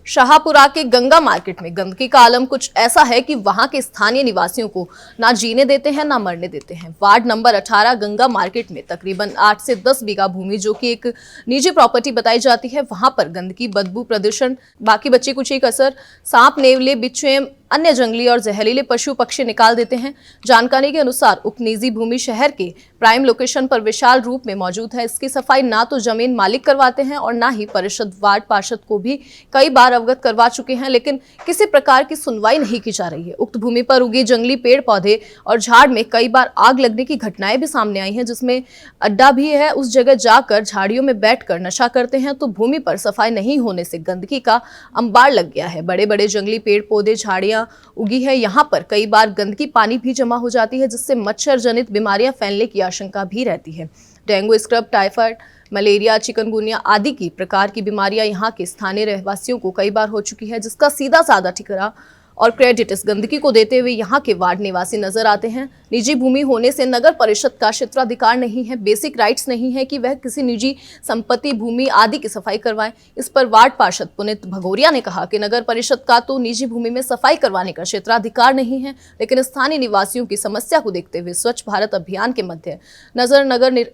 शाहपुरा के गंगा मार्केट में गंदगी का आलम कुछ ऐसा है कि वहां के स्थानीय निवासियों को ना जीने देते हैं ना मरने देते हैं। वार्ड नंबर 18 गंगा मार्केट में तकरीबन 8 से 10 बीघा भूमि जो कि एक निजी प्रॉपर्टी बताई जाती है, वहां पर गंदगी, बदबू, प्रदूषण, बाकी बच्चे कुछ एक असर, सांप, नेवले, बिच्छुए, अन्य जंगली और जहरीले पशु पक्षी निकाल देते हैं। जानकारी के अनुसार उक्त निजी भूमि शहर के प्राइम लोकेशन पर विशाल रूप में मौजूद है। इसकी सफाई ना तो जमीन मालिक करवाते हैं और ना ही परिषद वार्ड पार्षद को भी कई बार अवगत करवा चुके हैं, लेकिन किसी प्रकार की सुनवाई नहीं की जा रही है। उक्त भूमि पर उगे जंगली पेड़ पौधे और झाड़ में कई बार आग लगने की घटनाएं भी सामने आई हैं, जिसमें अड्डा भी है। उस जगह जाकर झाड़ियों में बैठकर नशा करते हैं, तो भूमि पर सफाई नहीं होने से गंदगी का अंबार लग गया है। बड़े बड़े जंगली पेड़ पौधे, झाड़ियां उगी है। यहाँ पर कई बार गंदगी पानी भी जमा हो जाती है, जिससे मच्छर जनित बीमारियां फैलने की आशंका भी रहती है। Dengue, scrub, typhoid, malaria, chikungunya आदि की प्रकार की बीमारियां यहाँ के स्थानीय रहवासियों को कई बार हो चुकी है, जिसका सीधा साधा ठिकाना और क्रेडिट इस गंदगी को देते हुए यहाँ के वार्ड निवासी नजर आते हैं। निजी भूमि होने से नगर परिषद का क्षेत्राधिकार नहीं है, बेसिक राइट्स नहीं है कि वह किसी निजी संपत्ति, भूमि आदि की सफाई करवाएं। इस पर वार्ड पार्षद पुनीत भगोरिया ने कहा कि नगर परिषद का तो निजी भूमि में सफाई करवाने का क्षेत्राधिकार नहीं है, लेकिन स्थानीय निवासियों की समस्या को देखते हुए स्वच्छ भारत अभियान के मध्य नगर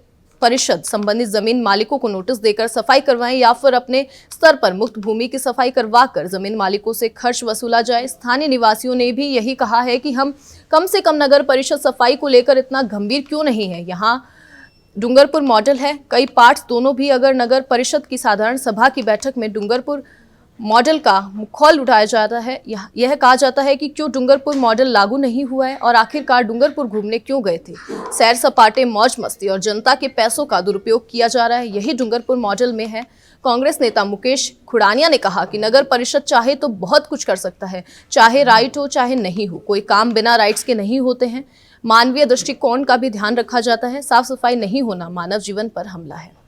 परिषद संबंधित जमीन मालिकों को नोटिस देकर सफाई करवाएं या फिर अपने स्तर पर मुक्त भूमि की सफाई करवाकर जमीन मालिकों से खर्च वसूला जाए। स्थानीय निवासियों ने भी यही कहा है कि हम कम से कम नगर परिषद सफाई को लेकर इतना गंभीर क्यों नहीं है। यहाँ डूंगरपुर मॉडल है, कई पार्ट्स दोनों भी अगर नगर परिषद की साधारण सभा की बैठक में डूंगरपुर मॉडल का मुखौल उठाया जाता है। यह कहा जाता है कि क्यों डूंगरपुर मॉडल लागू नहीं हुआ है और आखिरकार डूंगरपुर घूमने क्यों गए थे। सैर सपाटे, मौज मस्ती और जनता के पैसों का दुरुपयोग किया जा रहा है, यही डूंगरपुर मॉडल में है। कांग्रेस नेता मुकेश खुड़ानिया ने कहा कि नगर परिषद चाहे तो बहुत कुछ कर सकता है, चाहे राइट हो चाहे नहीं हो, कोई काम बिना राइट्स के नहीं होते हैं। मानवीय दृष्टिकोण का भी ध्यान रखा जाता है। साफ सफाई नहीं होना मानव जीवन पर हमला है।